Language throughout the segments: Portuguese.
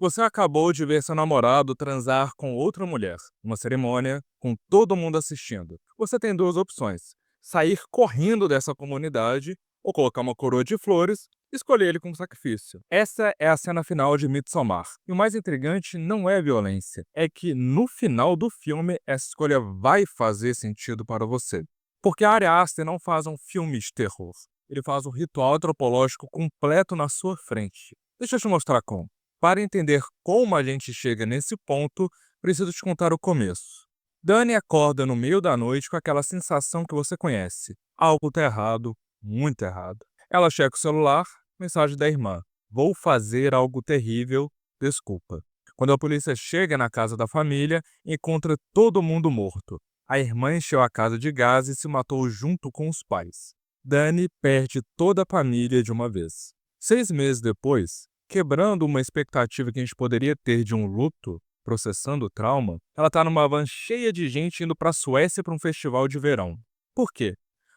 Você acabou de ver seu namorado transar com outra mulher, uma cerimônia com todo mundo assistindo. Você tem duas opções: sair correndo dessa comunidade ou colocar uma coroa de flores e escolher ele como sacrifício. Essa é a cena final de Midsommar. E o mais intrigante não é a violência, é que no final do filme essa escolha vai fazer sentido para você. Porque Ari Aster não faz um filme de terror, ele faz um ritual antropológico completo na sua frente. Deixa eu te mostrar como. Para entender como a gente chega nesse ponto, preciso te contar o começo. Dani acorda no meio da noite com aquela sensação que você conhece. Algo tá errado, muito errado. Ela checa o celular, mensagem da irmã: "Vou fazer algo terrível, desculpa." Quando a polícia chega na casa da família, encontra todo mundo morto. A irmã encheu a casa de gás e se matou junto com os pais. Dani perde toda a família de uma vez. 6 meses depois, quebrando uma expectativa que a gente poderia ter de um luto, processando o trauma, ela tá numa van cheia de gente indo pra Suécia para um festival de verão. Por quê?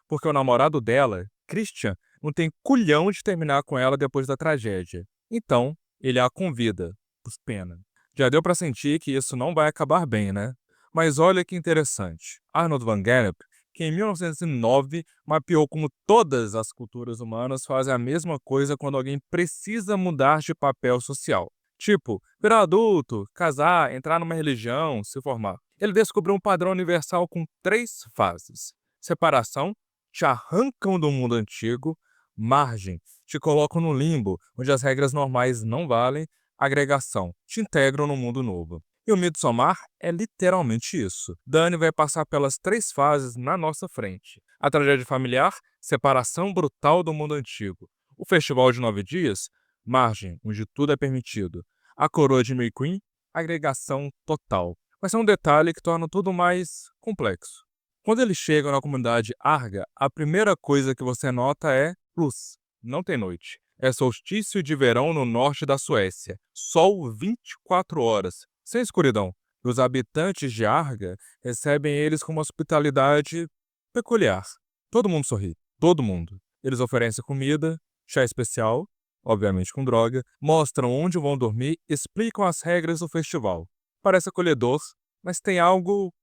Porque o namorado dela, Christian, não tem culhão de terminar com ela depois da tragédia. Então, ele a convida, por pena. Já deu pra sentir que isso não vai acabar bem, né? Mas olha que interessante. Arnold van Gennep, que em 1909 mapeou como todas as culturas humanas fazem a mesma coisa quando alguém precisa mudar de papel social. Tipo, virar adulto, casar, entrar numa religião, se formar. Ele descobriu um padrão universal com 3 fases. Separação, te arrancam do mundo antigo. Margem, te colocam no limbo, onde as regras normais não valem. Agregação, te integram no mundo novo. E o Midsommar é literalmente isso. Dani vai passar pelas 3 fases na nossa frente. A tragédia familiar, separação brutal do mundo antigo. O festival de 9 dias, margem, onde tudo é permitido. A coroa de May Queen, agregação total. Mas é um detalhe que torna tudo mais complexo. Quando eles chegam na comunidade Arga, a primeira coisa que você nota é luz. Não tem noite. É solstício de verão no norte da Suécia. Sol 24 horas, sem escuridão. E os habitantes de Arga recebem eles com uma hospitalidade peculiar. Todo mundo sorri. Todo mundo. Eles oferecem comida, chá especial, obviamente com droga, mostram onde vão dormir, explicam as regras do festival. Parece acolhedor, mas tem algo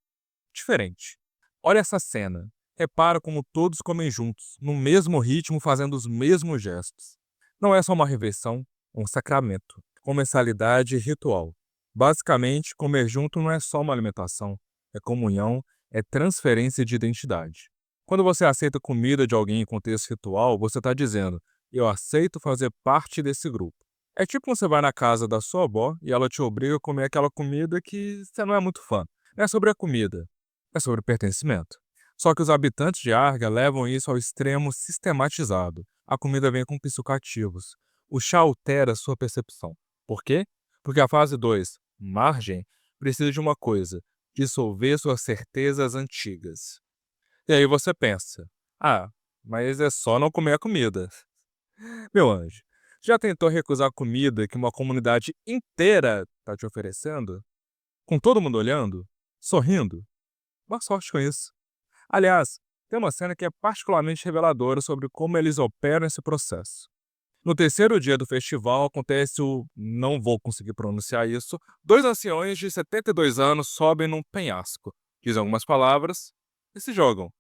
diferente. Olha essa cena. Repara como todos comem juntos, no mesmo ritmo, fazendo os mesmos gestos. Não é só uma refeição, é um sacramento, com mensalidade e ritual. Basicamente, comer junto não é só uma alimentação, é comunhão, é transferência de identidade. Quando você aceita comida de alguém em contexto ritual, você está dizendo: eu aceito fazer parte desse grupo. É tipo quando você vai na casa da sua avó e ela te obriga a comer aquela comida que você não é muito fã. Não é sobre a comida, é sobre pertencimento. Só que os habitantes de Arga levam isso ao extremo sistematizado. A comida vem com psicoativos. O chá altera sua percepção. Por quê? Porque a fase 2, margem, precisa de uma coisa: dissolver suas certezas antigas. E aí você pensa: ah, mas é só não comer a comida. Meu anjo, já tentou recusar a comida que uma comunidade inteira está te oferecendo? Com todo mundo olhando? Sorrindo? Boa sorte com isso. Aliás, tem uma cena que é particularmente reveladora sobre como eles operam esse processo. No terceiro dia do festival acontece o, não vou conseguir pronunciar isso, 2 anciões de 72 anos sobem num penhasco, dizem algumas palavras e se jogam,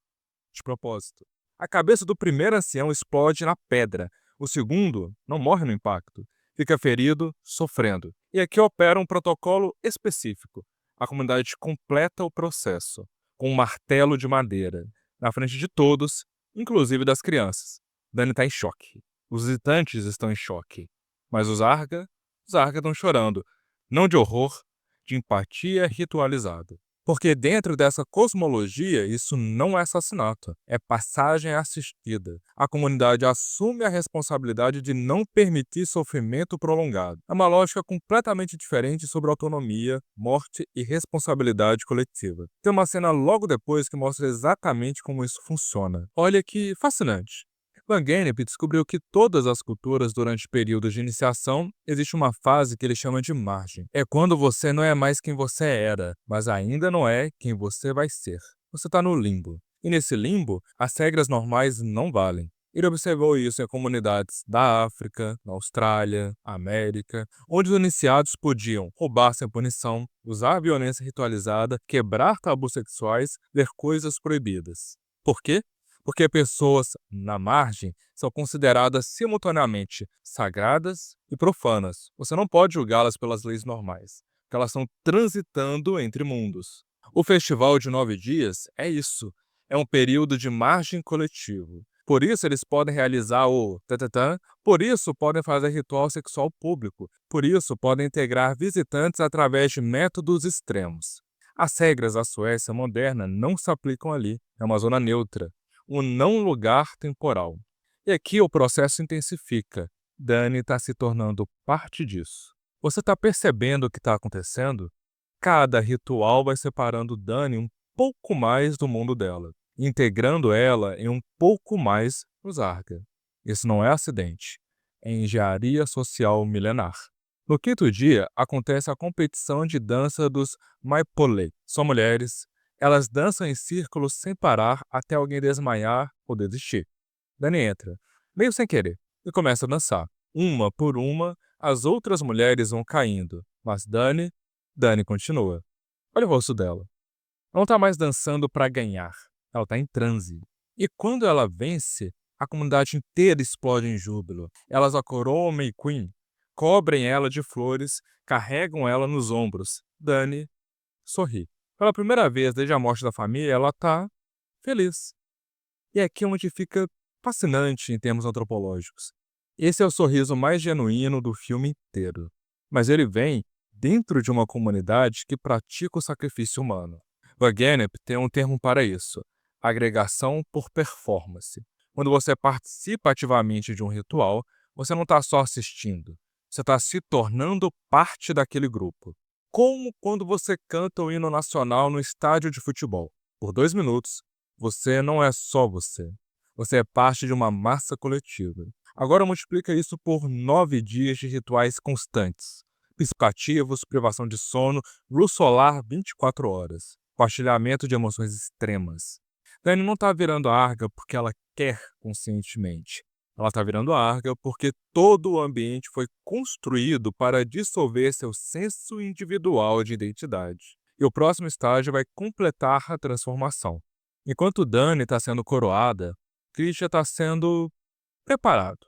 de propósito. A cabeça do primeiro ancião explode na pedra, o segundo não morre no impacto, fica ferido, sofrendo. E aqui opera um protocolo específico. A comunidade completa o processo com um martelo de madeira, na frente de todos, inclusive das crianças. Dani está em choque. Os visitantes estão em choque. Mas os Arga estão chorando. Não de horror, de empatia ritualizada. Porque dentro dessa cosmologia, isso não é assassinato, é passagem assistida. A comunidade assume a responsabilidade de não permitir sofrimento prolongado. É uma lógica completamente diferente sobre autonomia, morte e responsabilidade coletiva. Tem uma cena logo depois que mostra exatamente como isso funciona. Olha que fascinante. Van Gennep descobriu que todas as culturas, durante períodos de iniciação, existe uma fase que ele chama de margem. É quando você não é mais quem você era, mas ainda não é quem você vai ser. Você está no limbo. E nesse limbo, as regras normais não valem. Ele observou isso em comunidades da África, na Austrália, América, onde os iniciados podiam roubar sem punição, usar violência ritualizada, quebrar tabus sexuais, ler coisas proibidas. Por quê? Porque pessoas na margem são consideradas simultaneamente sagradas e profanas. Você não pode julgá-las pelas leis normais, porque elas estão transitando entre mundos. O festival de 9 dias é isso, é um período de margem coletivo. Por isso eles podem realizar o tatatã, por isso podem fazer ritual sexual público, por isso podem integrar visitantes através de métodos extremos. As regras da Suécia moderna não se aplicam ali, é uma zona neutra, um não lugar temporal. E aqui o processo intensifica. Dani está se tornando parte disso. Você está percebendo o que está acontecendo? Cada ritual vai separando Dani um pouco mais do mundo dela, integrando ela em um pouco mais no Zarga. Isso não é acidente, é engenharia social milenar. No quinto dia, acontece a competição de dança dos Maipolé. São mulheres, elas dançam em círculos sem parar até alguém desmaiar ou desistir. Dani entra, meio sem querer, e começa a dançar. Uma por uma, as outras mulheres vão caindo, mas Dani continua. Olha o rosto dela. Ela não tá mais dançando para ganhar. Ela tá em transe. E quando ela vence, a comunidade inteira explode em júbilo. Elas a coroam May Queen, cobrem ela de flores, carregam ela nos ombros. Dani sorri. Pela primeira vez desde a morte da família, ela tá feliz. E é aqui onde fica fascinante em termos antropológicos. Esse é o sorriso mais genuíno do filme inteiro. Mas ele vem dentro de uma comunidade que pratica o sacrifício humano. Wagener tem um termo para isso: agregação por performance. Quando você participa ativamente de um ritual, você não está só assistindo, você está se tornando parte daquele grupo. Como quando você canta o hino nacional no estádio de futebol. Por 2 minutos, você não é só você. Você é parte de uma massa coletiva. Agora multiplica isso por 9 dias de rituais constantes. Psicoativos, privação de sono, luz solar 24 horas. Compartilhamento de emoções extremas. Dani não está virando arga porque ela quer conscientemente. Ela está virando arga porque todo o ambiente foi construído para dissolver seu senso individual de identidade. E o próximo estágio vai completar a transformação. Enquanto Dani está sendo coroada, Christian está sendo preparado.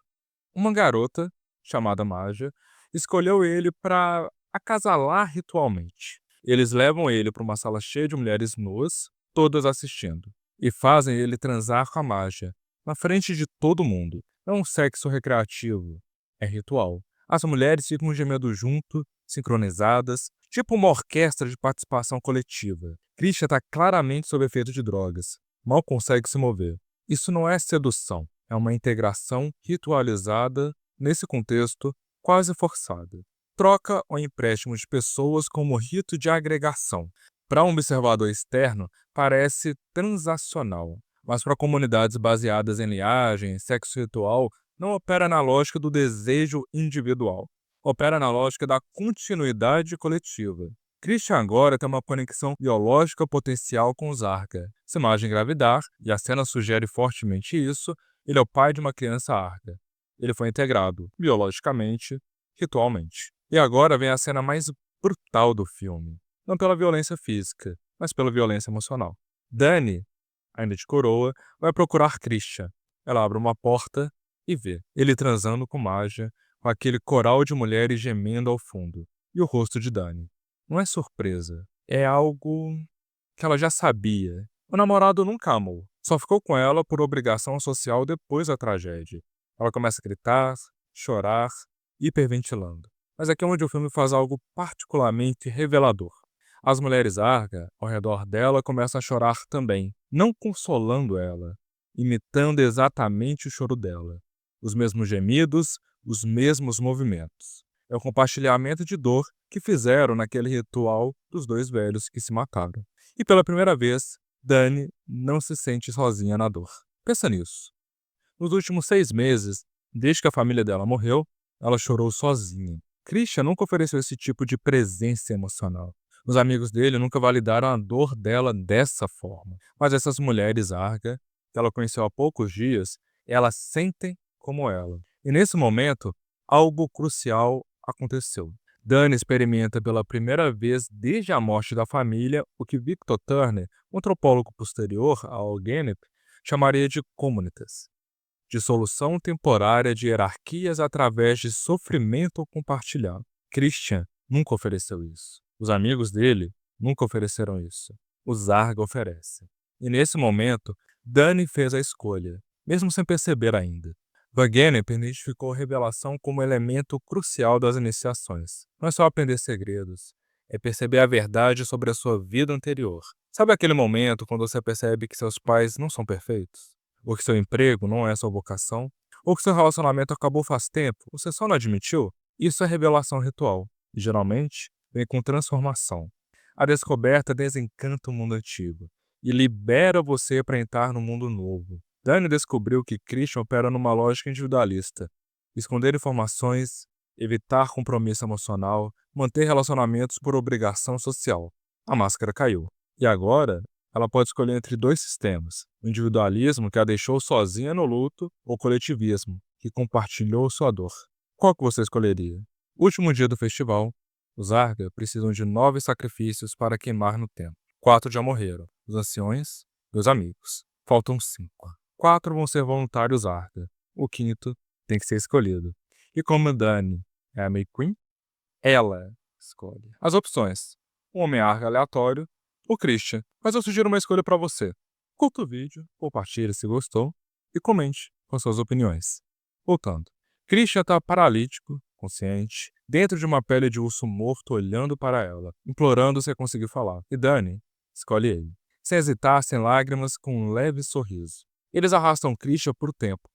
Uma garota, chamada Maja, escolheu ele para acasalar ritualmente. Eles levam ele para uma sala cheia de mulheres nuas, todas assistindo, e fazem ele transar com a Maja, na frente de todo mundo. Não é um sexo recreativo, é ritual. As mulheres ficam gemendo junto, sincronizadas, tipo uma orquestra de participação coletiva. Christian está claramente sob efeito de drogas. Mal consegue se mover. Isso não é sedução, é uma integração ritualizada, nesse contexto, quase forçada. Troca ou empréstimo de pessoas como rito de agregação. Para um observador externo, parece transacional, mas para comunidades baseadas em linhagem, sexo ritual, não opera na lógica do desejo individual. Opera na lógica da continuidade coletiva. Christian agora tem uma conexão biológica potencial com Zarga. Se Marge engravidar, e a cena sugere fortemente isso, ele é o pai de uma criança Arga. Ele foi integrado, biologicamente, ritualmente. E agora vem a cena mais brutal do filme. Não pela violência física, mas pela violência emocional. Dani, ainda de coroa, vai procurar Christian. Ela abre uma porta e vê ele transando com Maja, com aquele coral de mulheres gemendo ao fundo. E o rosto de Dani. Não é surpresa, é algo que ela já sabia. O namorado nunca amou, só ficou com ela por obrigação social depois da tragédia. Ela começa a gritar, chorar, hiperventilando. Mas aqui é onde o filme faz algo particularmente revelador. As mulheres Arga, ao redor dela, começam a chorar também, não consolando ela, imitando exatamente o choro dela. Os mesmos gemidos, os mesmos movimentos. É o compartilhamento de dor que fizeram naquele ritual dos dois velhos que se mataram. E pela primeira vez, Dani não se sente sozinha na dor. Pensa nisso. Nos últimos 6 meses, desde que a família dela morreu, ela chorou sozinha. Christian nunca ofereceu esse tipo de presença emocional. Os amigos dele nunca validaram a dor dela dessa forma. Mas essas mulheres Arga, que ela conheceu há poucos dias, Elas sentem como ela. E nesse momento, algo crucial aconteceu. Dani experimenta pela primeira vez desde a morte da família o que Victor Turner, um antropólogo posterior ao Gennep, chamaria de comunitas, dissolução temporária de hierarquias através de sofrimento compartilhado. Christian nunca ofereceu isso. Os amigos dele nunca ofereceram isso. O Zarga oferece. E nesse momento, Dani fez a escolha, mesmo sem perceber ainda. Van Gennep identificou a revelação como elemento crucial das iniciações. Não é só aprender segredos, é perceber a verdade sobre a sua vida anterior. Sabe aquele momento quando você percebe que seus pais não são perfeitos? Ou que seu emprego não é sua vocação? Ou que seu relacionamento acabou faz tempo, você só não admitiu? Isso é revelação ritual, e geralmente vem com transformação. A descoberta desencanta o mundo antigo e libera você para entrar no mundo novo. Dani descobriu que Christian opera numa lógica individualista. Esconder informações, evitar compromisso emocional, manter relacionamentos por obrigação social. A máscara caiu. E agora, ela pode escolher entre dois sistemas: o individualismo, que a deixou sozinha no luto, ou o coletivismo, que compartilhou sua dor. Qual que você escolheria? Último dia do festival. Os Arga precisam de 9 sacrifícios para queimar no templo. 4 já morreram. Os anciões e os amigos. Faltam 5. 4 vão ser voluntários Arga. O 5º tem que ser escolhido. E como Dani é a May Queen, ela escolhe. As opções: um homem Arga aleatório, o Christian. Mas eu sugiro uma escolha para você. Curta o vídeo, compartilhe se gostou e comente com suas opiniões. Voltando. Christian está paralítico, consciente, dentro de uma pele de urso morto olhando para ela, implorando se conseguir falar. E Dani escolhe ele. Sem hesitar, sem lágrimas, com um leve sorriso. Eles arrastam Christian por tempo.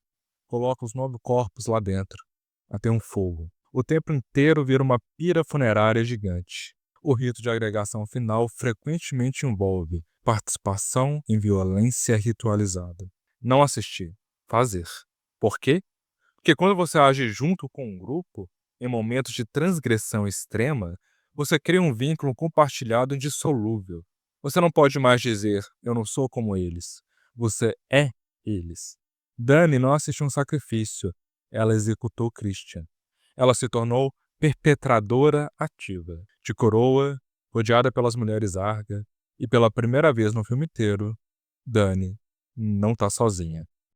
Colocam os 9 corpos lá dentro, até um fogo. O templo inteiro vira uma pira funerária gigante. O rito de agregação final frequentemente envolve participação em violência ritualizada. Não assistir, fazer. Por quê? Porque quando você age junto com um grupo, em momentos de transgressão extrema, você cria um vínculo compartilhado indissolúvel. Você não pode mais dizer, eu não sou como eles. Você é eles. Dani não assistiu um sacrifício, ela executou Christian. Ela se tornou perpetradora ativa, de coroa, rodeada pelas mulheres Arga, e pela primeira vez no filme inteiro, Dani não está sozinha.